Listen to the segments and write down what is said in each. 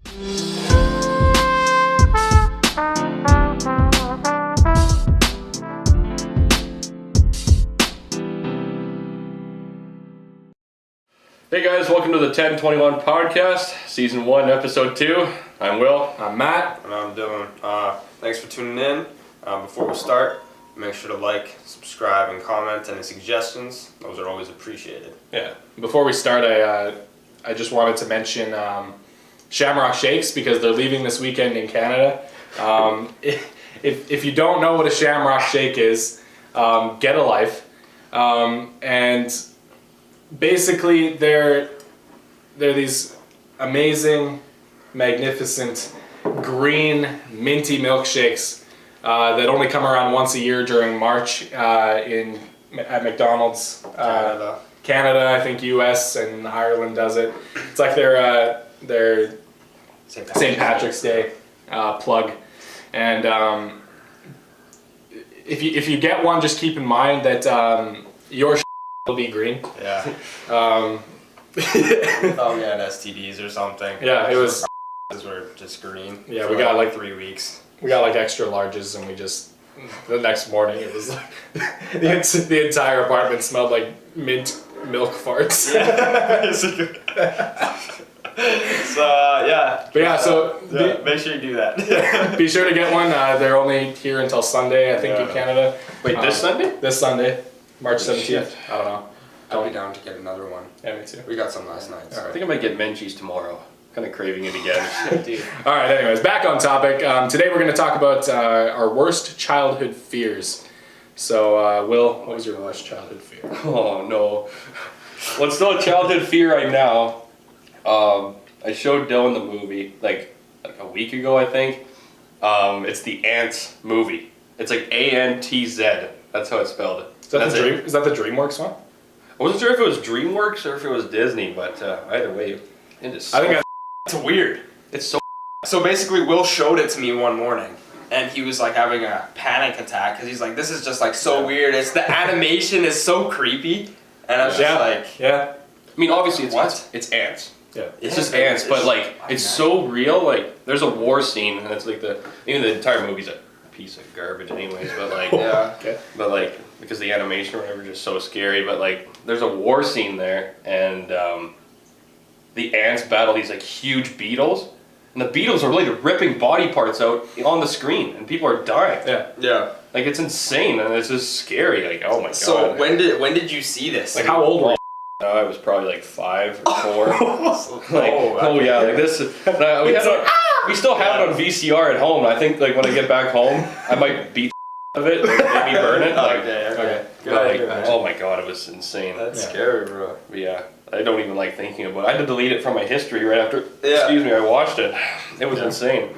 Hey guys, welcome to the 1021 podcast, season 1, episode 2. I'm Will. I'm Matt. And I'm Dylan. Thanks for tuning in. Before we start, make sure to like, subscribe, and comment. Any suggestions, those are always appreciated. Yeah. Before we start, I just wanted to mention Shamrock Shakes because they're leaving this weekend in Canada. If you don't know what a Shamrock Shake is, get a life. And basically, they're these amazing, magnificent, green, minty milkshakes that only come around once a year during March at McDonald's. Canada, I think US and Ireland does it. It's like their St. Patrick's Day plug. And if you get one, just keep in mind that your will be green. Yeah. Oh, we had STDs or something. Yeah, it was. Were just green. Yeah, for we got like 3 weeks. We got like extra larges, and we just the next morning it was like the entire apartment smelled like mint milk farts. Make sure you do that. Be sure to get one. They're only here until Sunday, I think, in Canada. Wait, this Sunday? This Sunday, March 17th. I don't know. I'll be down to get another one. Yeah, me too. We got some last night. So. I think I might get Menchie's tomorrow. Kind of craving it again. Dude. All right, anyways, back on topic. Today we're going to talk about our worst childhood fears. So, Will, what was your worst childhood fear? Oh no. Well, it's still a childhood fear right now. I showed Dylan the movie like a week ago, I think. It's the Antz movie. It's like Antz. That's how it's spelled. Is that the Dreamworks one? I wasn't sure if it was Dreamworks or if it was Disney, but either way, it's weird. It's so. So basically, Will showed it to me one morning, and he was like having a panic attack because he's like, "This is just like so weird. It's the animation is so creepy," and I was just like, "Yeah." I mean, obviously, It's ants. Yeah. It's just ants, but like it's so real. Like there's a war scene, and it's like even the entire movie's a piece of garbage, anyways. But like but like because the animation or whatever is just so scary. But like there's a war scene there, and the ants battle these like huge beetles. And the beetles are really ripping body parts out on the screen, and people are dying. Yeah. Like it's insane, and it's just scary. Like oh my god. So when did you see this? Like how old were you? I was probably like 5 or 4. Like this. We still have it on VCR at home. I think like when I get back home, I might beat of it, or maybe burn it. Like, Okay. oh my god, it was insane. That's scary, bro. But yeah, I don't even like thinking about it. I had to delete it from my history right after. Excuse me, I watched it. It was insane.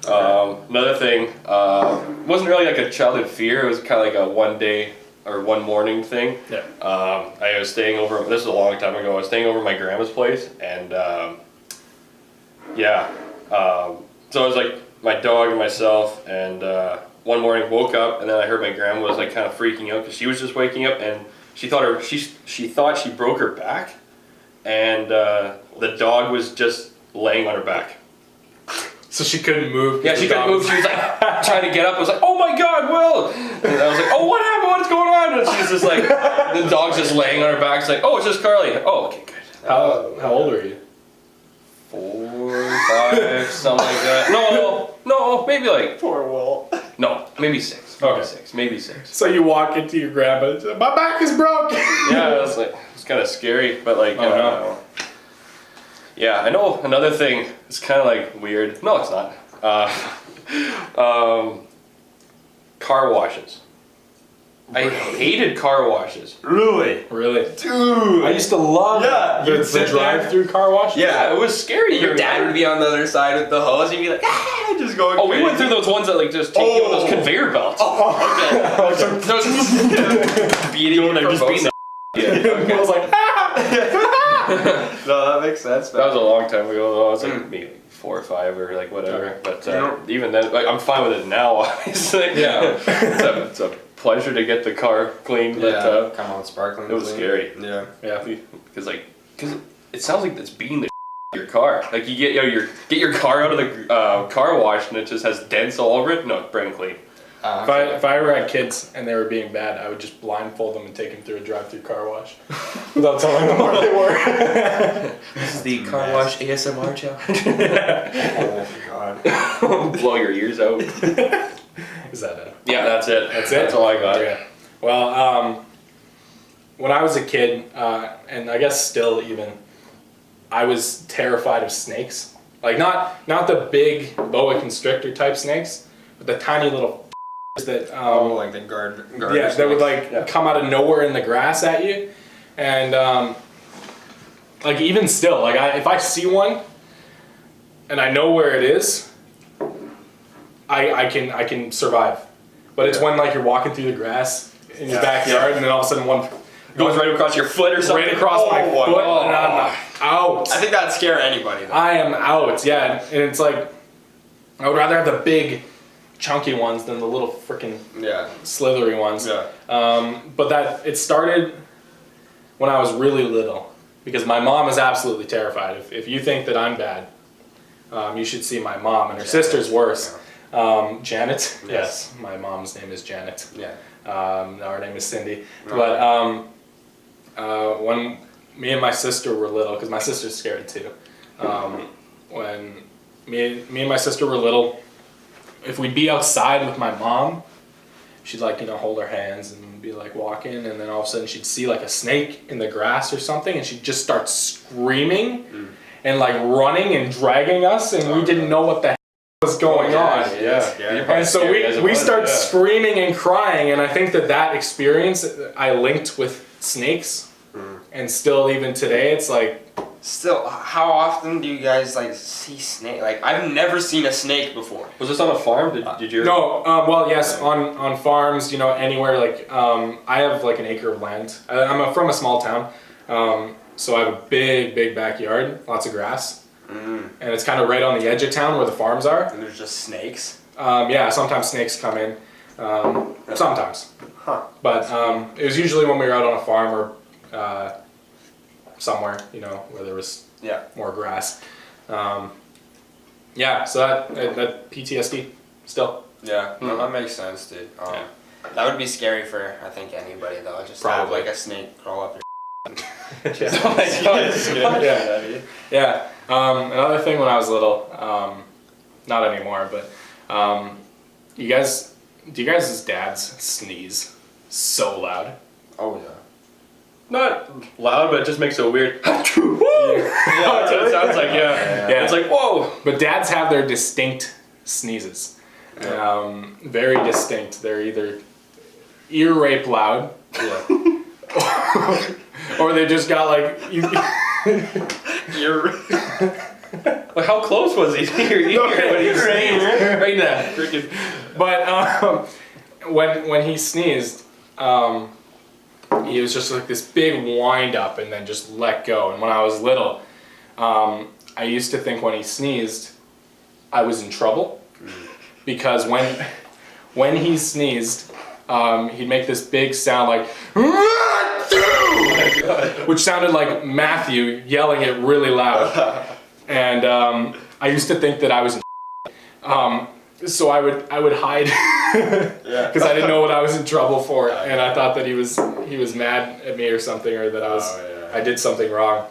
Another thing, wasn't really like a childhood fear. It was kind of like a one morning thing. Yeah. I was staying over. This was a long time ago. I was staying over at my grandma's place, and so it was like my dog and myself, and one morning woke up, and then I heard my grandma was like kind of freaking out because she was just waking up, and she thought she broke her back, and the dog was just laying on her back. So she couldn't move? Yeah, she couldn't move. She was like trying to get up. I was like, oh my god, Will! And I was like, oh, what happened? What's going on? And she's just like, the dog's just laying on her back. It's like, oh, it's just Carly. Oh, okay, good. How old are you? 4, 5, something like that. No, maybe like... Poor Will. No, maybe 6. Maybe 6. So you walk into your grandma and say, my back is broke! Yeah, it's kind of scary, but like, no. Yeah, I know another thing, it's kind of like weird. No, it's not. Car washes. I hated car washes. Really? Dude! I used to love the drive-through car wash. Yeah, it was scary. Your dad would be on the other side with the hose, and you'd be like, just going crazy. We went through those ones that like just take you on those conveyor belts. Beating you there, just beating the I was like, No, that makes sense, man. That was a long time ago though. I was like maybe 4 or 5 or like whatever. But even then, like I'm fine with it now, obviously. Yeah. It's a pleasure to get the car cleaned. But, come on, sparkling. It was scary. Yeah. Because it sounds like it's beating the your car. Like you get your car out of the car wash and it just has dents all over it. No, it's bright and clean. If I ever had kids and they were being bad, I would just blindfold them and take them through a drive-through car wash without telling them where they were. This is the car wash ASMR challenge. Oh God! Blow your ears out. Is that it? Yeah, that's it. That's it. That's all I got. Yeah. Well, when I was a kid, and I guess still even, I was terrified of snakes. Like not the big boa constrictor type snakes, but the tiny little that like the garden. Yeah, that would come out of nowhere in the grass at you, and like even still, like if I see one, and I know where it is, I can survive. But it's when like you're walking through the grass in your backyard, and then all of a sudden one goes right across your foot or something. Right across my foot, and I'm out. I think that'd scare anybody, though. I am out, yeah. And it's like, I would rather have the big, chunky ones than the little freaking slithery ones. Yeah. But it started when I was really little, because my mom is absolutely terrified. If you think that I'm bad, you should see my mom, and her sister's worse. Janet. Yes, my mom's name is Janet. Yeah. Our name is Cindy. But when me and my sister were little, because my sister's scared too. When me and my sister were little, if we'd be outside with my mom, she'd hold her hands and be like walking, and then all of a sudden she'd see like a snake in the grass or something, and she'd just start screaming and like running and dragging us, and we didn't know what the was going on. And so we start screaming and crying, and I think that experience I linked with snakes, and still even today it's like. Still, how often do you guys see snake? Like I've never seen a snake before. Was this on a farm? Did you? No. Well, yes, on farms. Anywhere. I have like an acre of land. I'm from a small town, so I have a big backyard, lots of grass. And it's kind of right on the edge of town where the farms are. And there's just snakes? Yeah, sometimes snakes come in. Sometimes. Huh. But it was usually when we were out on a farm or somewhere, where there was more grass. Yeah, so that PTSD still. Yeah, no, that makes sense, dude. That would be scary for, I think, anybody, though. Just have like a snake crawl up your Yeah. Another thing when I was little, not anymore, but do you guys' dads sneeze so loud? Oh yeah. Not loud, but it just makes a weird. That's what it sounds like. Yeah. It's like whoa. But dads have their distinct sneezes. Very distinct. They're either ear rape loud. Or they just got like ear. Like how close was he to your ear when he sneezed? Right now. But when he sneezed, he was just like this big wind up and then just let go. And when I was little, I used to think when he sneezed, I was in trouble, because when he sneezed, he'd make this big sound like, which sounded like Matthew yelling it really loud. And I used to think that I was in so I would hide because I didn't know what I was in trouble for, and I thought that he was mad at me or something, or that I did something wrong.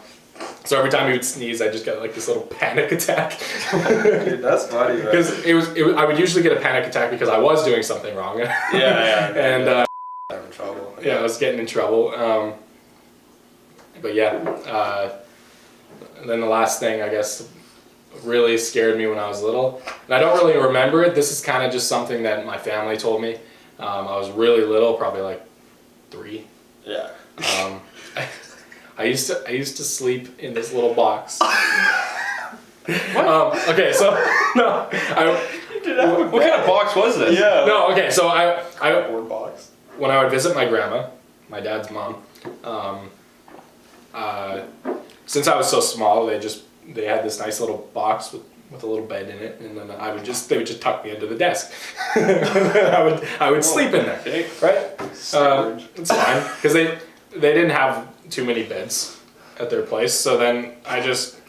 So every time he would sneeze, I just got like this little panic attack. Dude, that's funny. Because I would usually get a panic attack because I was doing something wrong. And I'm in trouble. Yeah, I was getting in trouble. But yeah, and then the last thing, I guess, really scared me when I was little, and I don't really remember it. This is kind of just something that my family told me. I was really little, probably like 3. Yeah. I used to sleep in this little box. Okay, so no, what kind of box was this? Yeah. No, okay, so I Board box. when I would visit my grandma, my dad's mom, since I was so small, they had this nice little box with a little bed in it, and then they would just tuck me into the desk. I would sleep in there, right? It's fine, because they didn't have too many beds at their place, so then I just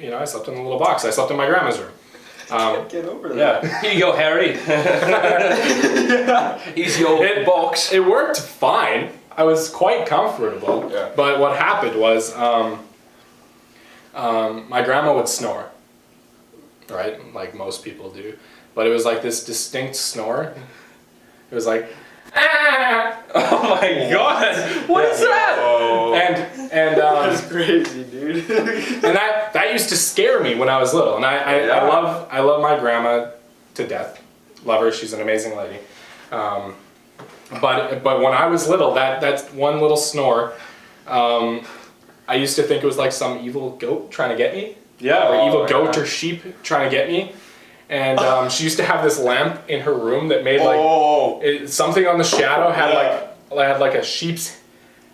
I slept in a little box. I slept in my grandma's room. Get over that. Yeah. Here you go, Harry. He's your box. It worked fine. I was quite comfortable. Yeah. But what happened was my grandma would snore, right? Like most people do. But it was like this distinct snore. It was like, ah! Oh my god! What is that? Oh. And That's crazy, dude. and that used to scare me when I was little. And I love my grandma to death. Love her. She's an amazing lady. But when I was little, that's one little snore. I used to think it was like some evil goat trying to get me. Yeah. Or evil goat or sheep trying to get me. And she used to have this lamp in her room that made like something on the shadow had like a sheep's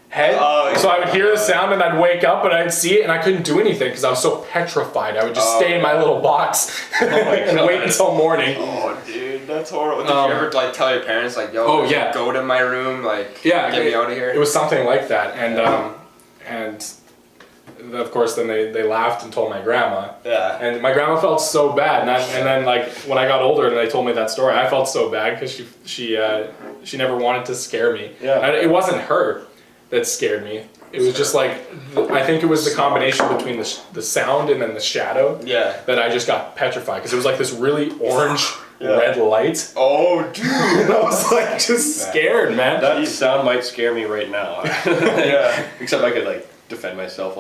head. So I would hear the sound and I'd wake up and I'd see it and I couldn't do anything because I was so petrified. I would just stay in my little box and wait until morning. Oh, dude, that's horrible. Did you ever like tell your parents like, "Yo, there's a goat in my room, like, get me out of here"? It was something like that, and of course then they laughed and told my grandma. Yeah. And my grandma felt so bad, and then like when I got older and they told me that story, I felt so bad because she never wanted to scare me. Yeah. And it wasn't her that scared me. It was just like, I think it was the combination between the sound and then the shadow. Yeah. That I just got petrified because it was like this really orange red light. Oh, dude. And I was like just scared, man. That sound might scare me right now. Yeah. Except I could like defend myself.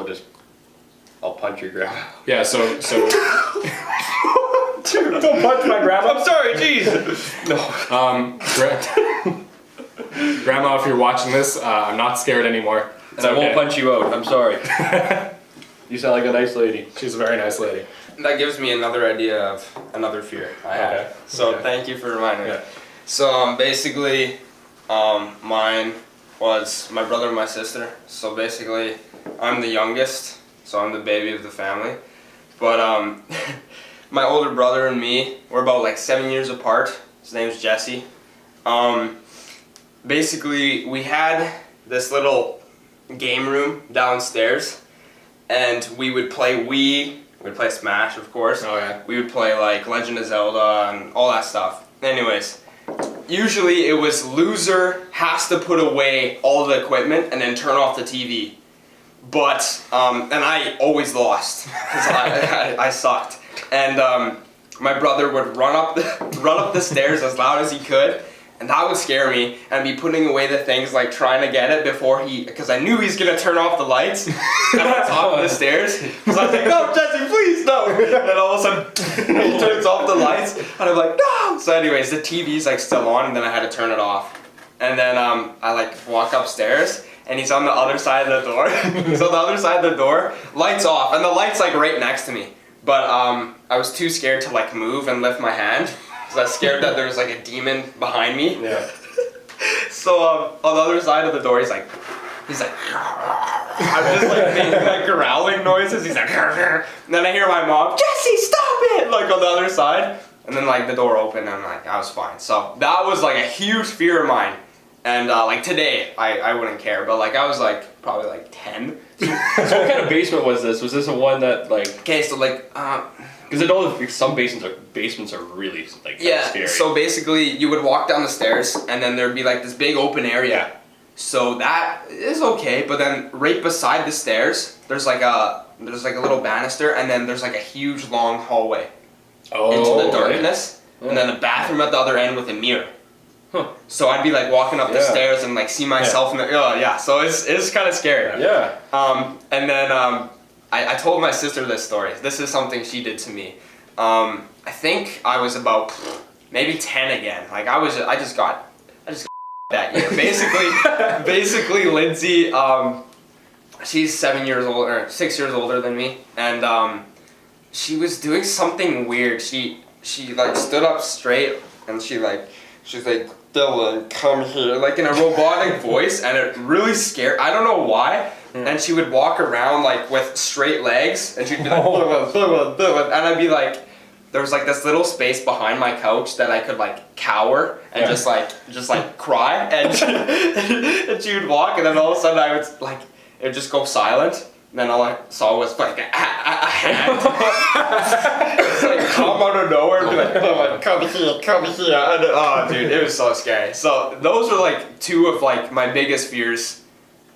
I'll punch your grandma. Yeah, so dude, don't punch my grandma. I'm sorry, jeez. No. Grandma, if you're watching this, I'm not scared anymore. And I won't punch you out. I'm sorry. You sound like a nice lady. She's a very nice lady. That gives me another idea of another fear I had. Okay. So thank you for reminding me. Yeah. So basically, mine was my brother and my sister. So basically, I'm the youngest, so I'm the baby of the family. But my older brother and me, we're about like 7 years apart. His name's Jesse. Basically, we had this little game room downstairs, and we would play Wii. We'd play Smash, of course. Oh yeah. We would play like Legend of Zelda and all that stuff. Anyways, usually it was loser has to put away all the equipment and then turn off the TV. But, and I always lost, because I sucked. And my brother would run up the stairs as loud as he could, and that would scare me, and be putting away the things, like trying to get it before because I knew he's gonna turn off the lights at the top of the stairs. So I was like, "No, Jesse, please, no!" And all of a sudden, he turns off the lights, and I'm like, "No!" So anyways, the TV's like still on, and then I had to turn it off. And then I like walk upstairs, and he's on the other side of the door. He's on the other side of the door, lights off, and the light's like right next to me. But I was too scared to like move and lift my hand. I was scared that there was like a demon behind me. Yeah. So on the other side of the door, he's like, I'm just like making like growling noises. He's like, and then I hear my mom, "Jesse, stop it!" Like on the other side, and then like the door opened, and like I was fine. So that was like a huge fear of mine. And like today, I wouldn't care, but like I was like probably like 10. So what kind of basement was this? Was this a one that like? Okay, so like. Because I know some basements are really like scary. So basically you would walk down the stairs and then there'd be like this big open area. So that is okay, but then right beside the stairs there's like a little banister, and then there's like a huge long hallway into the darkness, and then a bathroom at the other end with a mirror. Huh. So I'd be like walking up the stairs and like see myself in the so it's kind of scary. Yeah. And then I told my sister this story. This is something she did to me. I think I was about maybe 10 again. Like I just got that year. Basically Lindsay, she's 6 years older than me, and she was doing something weird. She like stood up straight, and she's like, "Dylan, come here," like in a robotic voice, and it really scared. I don't know why. And she would walk around like with straight legs, and she'd be like, and I'd be like, there was like this little space behind my couch that I could like cower and just like cry, and she would walk, and then all of a sudden it would just go silent, And then all I saw was like a hand. It's like come out of nowhere and be like, oh, come here. And, oh, dude, it was so scary. So those are like two of like my biggest fears,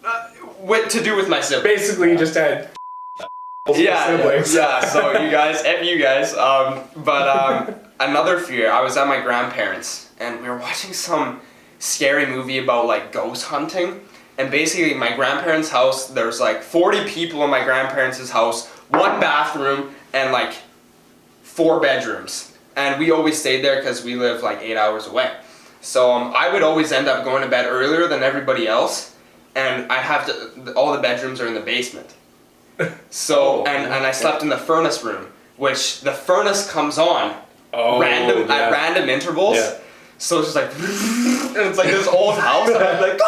to do with my siblings. Basically, you just had siblings. Yeah. So you guys, another fear. I was at my grandparents and we were watching some scary movie about like ghost hunting. And basically, my grandparents' house, there's like 40 people in my grandparents' house, 1 bathroom, and like 4 bedrooms. And we always stayed there because we live like 8 hours away. So I would always end up going to bed earlier than everybody else. And I'd have to, all the bedrooms are in the basement. So, and I slept in the furnace room, which the furnace comes on at random intervals. Yeah. So it's just like, and it's like this old house, and I'm like,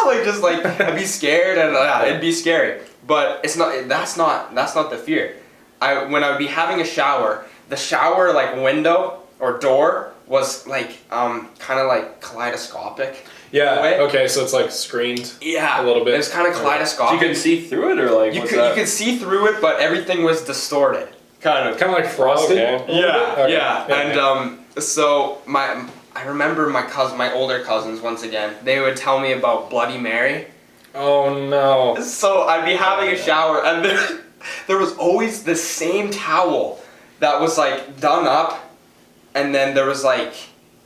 I'd be scared, and it'd be scary. But it's not. That's not the fear. When I would be having a shower, the shower like window or door was like kind of like kaleidoscopic. Yeah. Okay, so it's like screened. Yeah. A little bit. It was kind of kaleidoscopic. So you could see through it, or like you could see through it, but everything was distorted. Kind of like frosted. Yeah. Okay. Yeah. And so I remember my older cousins, once again, they would tell me about Bloody Mary. Oh no. So I'd be having a shower and there was always the same towel that was like done up, and then there was like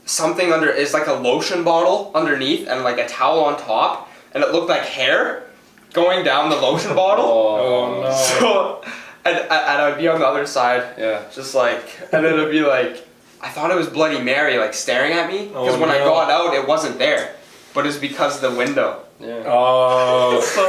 something under, it's like a lotion bottle underneath and like a towel on top, and it looked like hair going down the lotion bottle. Oh no. So, and I'd be on the other side, just like, and then it'd be like, I thought it was Bloody Mary, like, staring at me. Because when I got out, it wasn't there. But it's because of the window. Yeah. Oh. So,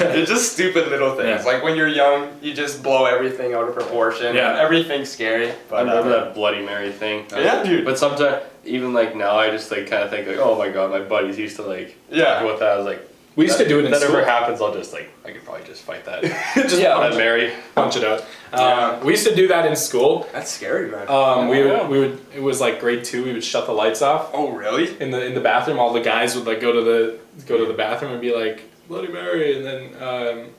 it's just stupid little things. Yeah. Like, when you're young, you just blow everything out of proportion. Yeah. Everything's scary. But, I remember that Bloody Mary thing. Yeah, dude. But sometimes, even like now, I just like kind of think like, oh my god, my buddies used to like talk about that. I was like, we used to do it in school. If that ever school. happens, I'll just like, I could probably just fight that. Just Bloody Mary. Punch it out. We used to do that in school. That's scary, man. We would. It was like grade 2. We would shut the lights off. Oh, really? In the bathroom, all the guys would like go to the bathroom and be like Bloody Mary, and then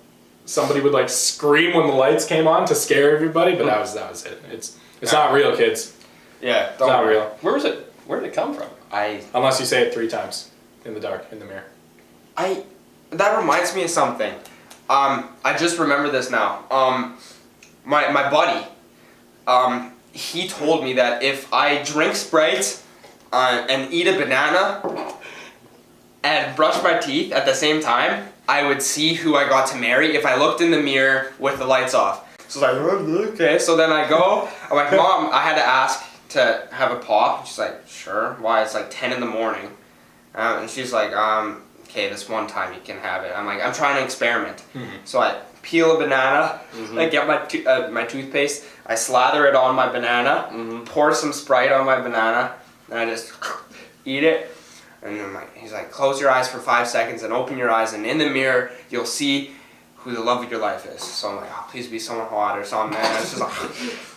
somebody would like scream when the lights came on to scare everybody. But that was it. It's not real, kids. Yeah, It's not real. Where was it? Where did it come from? Unless you say it 3 times in the dark in the mirror. That reminds me of something. I just remember this now. My buddy, he told me that if I drink Sprite and eat a banana and brush my teeth at the same time, I would see who I got to marry if I looked in the mirror with the lights off. So I was like, okay. So then I go, I'm like, Mom, I had to ask to have a pop. She's like, sure. Why? It's like 10 in the morning. And she's like, okay, this one time you can have it. I'm like, I'm trying to experiment. Mm-hmm. So I peel a banana, I get my toothpaste, I slather it on my banana, pour some Sprite on my banana, and I just eat it. And then he's like, close your eyes for 5 seconds and open your eyes, and in the mirror, you'll see who the love of your life is. So I'm like, oh, please be someone hot or something. And it's just like,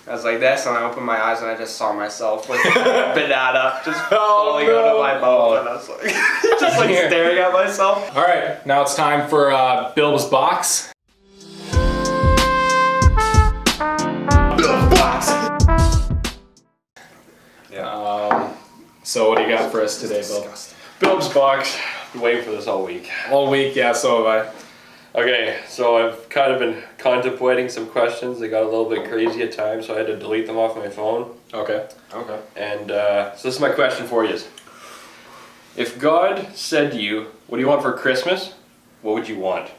I was like this, and I opened my eyes, and I just saw myself with a banana just falling out of my mouth. And I was like, just like staring at myself. All right, now it's time for Bill's Box. Bill's Box! Yeah. So what do you got for us today, Bill? Bill's Box. Been waiting for this all week. All week, yeah, so have I. Okay, so I've kind of been contemplating some questions. They got a little bit crazy at times, so I had to delete them off my phone. Okay. And so this is my question for you. If God said to you, what do you want for Christmas? What would you want?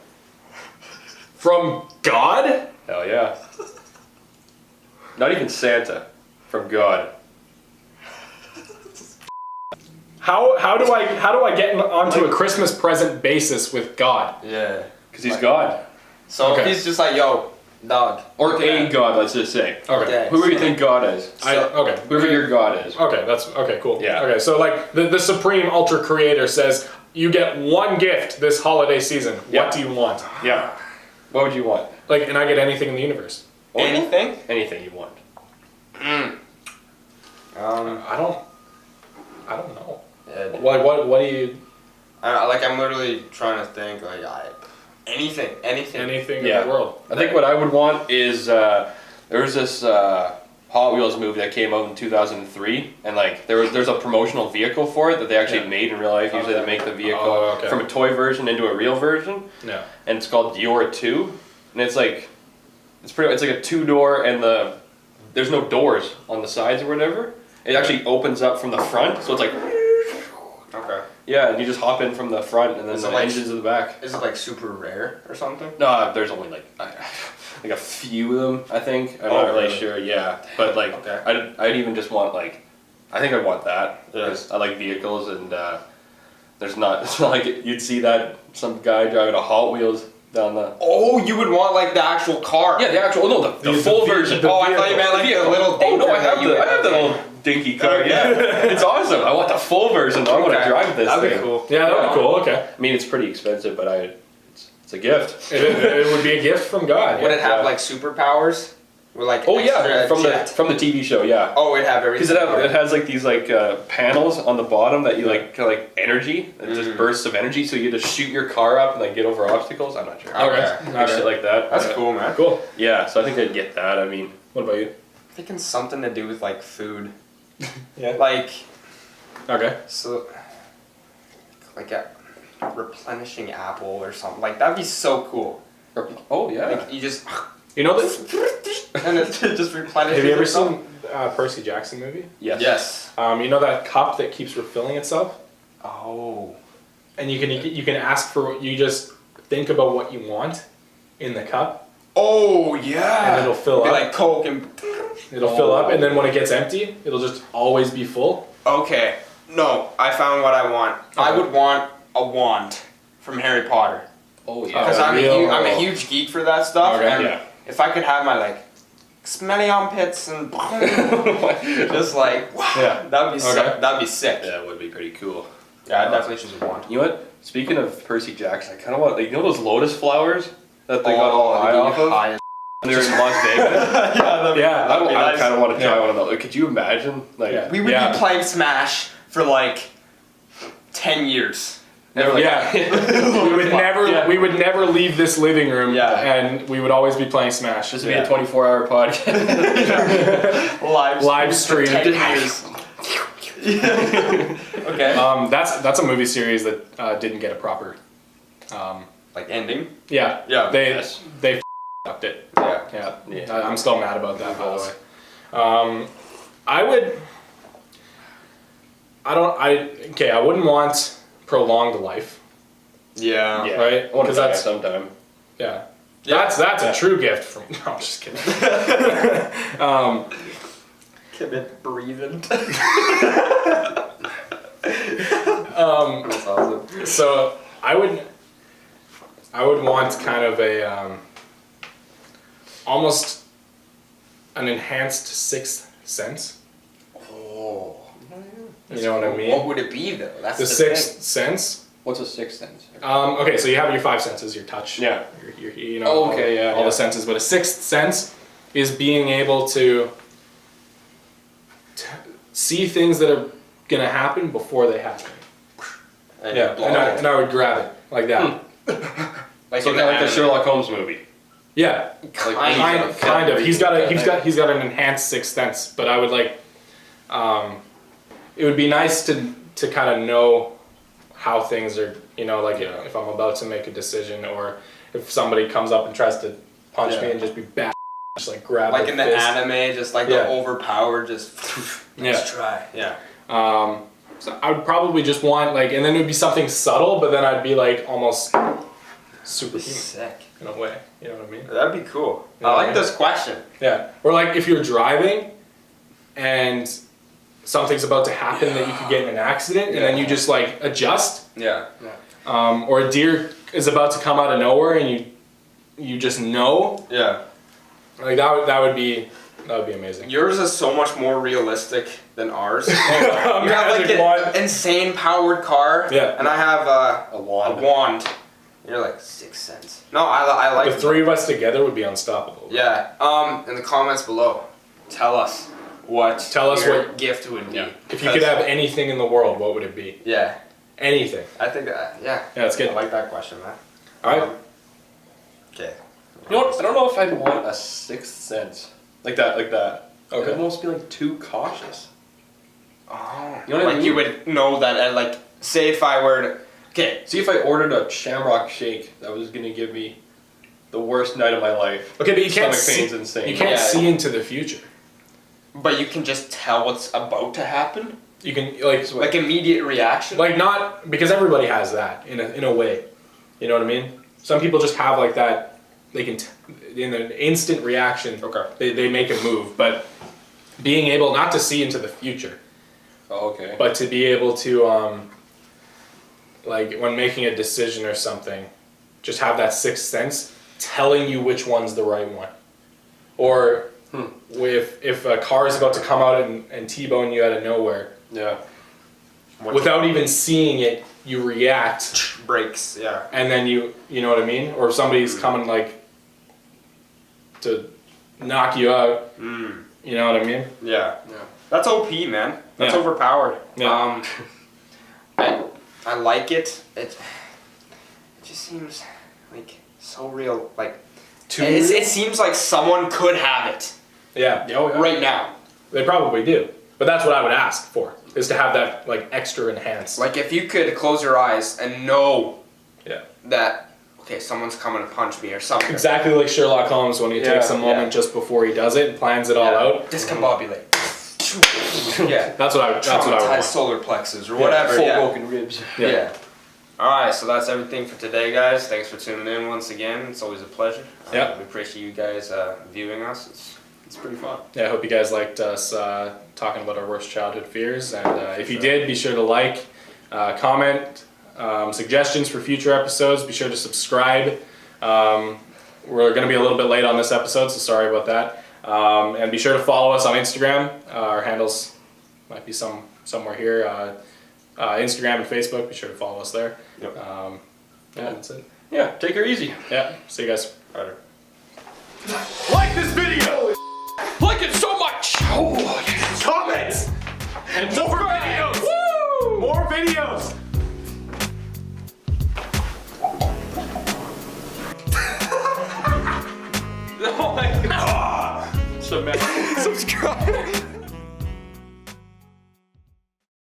From God? Hell yeah. Not even Santa. From God. How do I get onto a Christmas present basis with God? Yeah. Because he's God. So Okay. he's just like, yo, dog. Or Okay. a God, let's just say. Okay. Yeah. Whoever you think God is. Okay. Whoever your God is. Okay, okay, cool. Yeah. Okay, so like the Supreme Ultra Creator says, you get one gift this holiday season. Yeah. What do you want? Yeah. What would you want? Like, and I get anything in the universe. Anything? Anything you want. I don't know. Yeah, What do you? I'm literally trying to think, like, Anything. Anything in the world. I think what I would want is there was this Hot Wheels movie that came out in 2003, and like there's a promotional vehicle for it that they actually made in real life. Usually they make the vehicle from a toy version into a real version. Yeah. And it's called Dior 2, and it's like it's like a 2-door, and there's no doors on the sides or whatever. It actually opens up from the front, so it's like. Okay. Yeah, and you just hop in from the front, and then the engine's in the back. Is it like super rare or something? No, there's only like a few of them, I think. I'm not really sure. Yeah, but like I'd even just want like I think I'd want that because I like vehicles, and it's not like you'd see that some guy driving a Hot Wheels down the. Oh, you would want like the actual car. Yeah, the actual the full version. I thought you meant like the little. Oh no, I have the little dinky car. Yeah, it's awesome. I want the full version. I want to drive this. That'd thing. be cool. Yeah, that'd be cool. Okay. I mean, it's pretty expensive, but it's a gift. It would be a gift from God. Would it have like superpowers? Or like from the TV show, yeah. Oh, it'd have everything. Because it has like these like panels on the bottom that you like kind of like energy, just bursts of energy, so you just shoot your car up and like get over obstacles. I'm not sure. Okay. Shit like that. That's cool, man. Cool. Yeah, so I think I'd get that. I mean, What about you? Thinking something to do with like food. Yeah. Like. Okay. So. Like a replenishing apple or something. Like that'd be so cool. oh yeah. Like you just. You know this? And it just replenishes. Have you ever itself. seen Percy Jackson movie? Yes. Yes. You know that cup that keeps refilling itself? Oh. And you can ask for you just think about what you want in the cup. Oh yeah. And it'll fill up. Like Coke and. It'll fill up, and then when it gets empty, it'll just always be full. Okay. No, I found what I want. Okay. I would want a wand from Harry Potter. Oh yeah. Because I'm a huge geek for that stuff. Okay. And Yeah. if I could have my like smelly armpits and just like that'd be that'd be sick. That would be pretty cool. Yeah, I'd definitely choose a wand. You know what? Speaking of Percy Jackson, I kind of want like, you know those lotus flowers that they got all high off of? High. They're in Las Vegas. Yeah. I kind of want to try one of those. Like, could you imagine? Like, We would be playing Smash for like 10 years. never like, we would never leave this living room. Yeah. And we would always be playing Smash. This would be a 24-hour podcast. Live stream. for 10 years. Okay. That's a movie series that didn't get a proper. Like ending. Yeah. Yeah. They f***ed it. Yeah. Yeah. I'm still mad about that, by the way. I wouldn't want prolonged life. Yeah. Yeah. Right? I want to 'Cause die that's- sometime. Yeah. Yeah. That's a true gift from. No, I'm just kidding. Commit breathing. That's awesome. So I would want kind of a almost an enhanced sixth sense. Oh. You know what I mean? What would it be though? That's The the sixth sense. What's a sixth sense? Okay, so you have your five senses: your touch, Yeah. your you Oh, okay, all the senses. But a sixth sense is being able to see things that are gonna happen before they happen. And Yeah, and I would grab it like that. like So in kind of like the anime. Sherlock Holmes movie. Yeah, kind of. He's got an enhanced sixth sense, but I would like. It would be nice to kind of know how things are, like if I'm about to make a decision, or if somebody comes up and tries to punch me and just be bad, just like grab. Like the in the fist. anime, just like the overpowered, just let's Yeah. try. Yeah. So I would probably just want and then it would be something subtle, but then I'd be like almost superhuman Sick. in a way. You know what I mean? That'd be cool. Yeah. I like this question. Yeah. Or like if you're driving and something's about to happen that you could get in an accident, and then you just like adjust. Yeah. Or a deer is about to come out of nowhere and you just know. Yeah. Like that would be amazing. Yours is so much more realistic than ours. A You have like magic wand. an insane powered car. Yeah. And I have A wand. a wand. You're like sixth sense. No, I like The three of us together would be unstoppable. Yeah. In the comments below, tell us what your gift would be. Yeah. If you could have anything in the world, what would it be? Yeah. Anything. I think that. Yeah. Yeah, that's good. I like that question, man. All right. Okay. You know what? I don't know if I'd want a sixth sense like that. Okay. I'd almost be like too cautious. Oh. You know what I like mean? you would know that, like, say if I were to. Okay. See if I ordered a Shamrock Shake that was gonna give me the worst night of my life. Okay, but you can't Stomach pain's see. insane. You can't Yeah. see into the future. But you can just tell what's about to happen. You can like Immediate reaction. like not because everybody has that in a way. You know what I mean? Some people just have like that. They can in an instant reaction. Okay. They make a move, but being able not to see into the future, Oh, okay. but to be able to like when making a decision or something, just have that sixth sense telling you which one's the right one, or if a car is about to come out and T-bone you out of nowhere, Yeah. without even seeing it, you react, Breaks. Yeah. and then you know what I mean, or if somebody's coming like to knock you out, you know what I mean? Yeah. Yeah. That's OP, man. That's Yeah. overpowered. Yeah. I like it. It just seems like so real. Like it seems like someone could have it Yeah, right now. they probably do, but that's what I would ask for, is to have that like extra enhanced. Like if you could close your eyes and know Yeah. that okay, someone's coming to punch me or something. Exactly like Sherlock Holmes when he takes a moment yeah. just before he does it and plans it all out. Discombobulate. Yeah. That's what I would Traumatized want. solar plexus or whatever. Full Yeah. broken ribs. Yeah. Alright, so that's everything for today, guys. Thanks for tuning in once again. It's always a pleasure. Yeah. We appreciate you guys viewing us. It's pretty fun. Yeah, I hope you guys liked us talking about our worst childhood fears, and if you did, be sure to like, comment, suggestions for future episodes. Be sure to subscribe. We're going to be a little bit late on this episode, so sorry about that. And be sure to follow us on Instagram. Our handles might be somewhere here. Instagram and Facebook. Be sure to follow us there. Yep. Yeah, that's it. Yeah. Take her easy. Yeah, see you guys. Better. Like this video. Like it so much. Oh, yes. Comments! And more videos. Woo! More videos! Oh my god. Subscribe.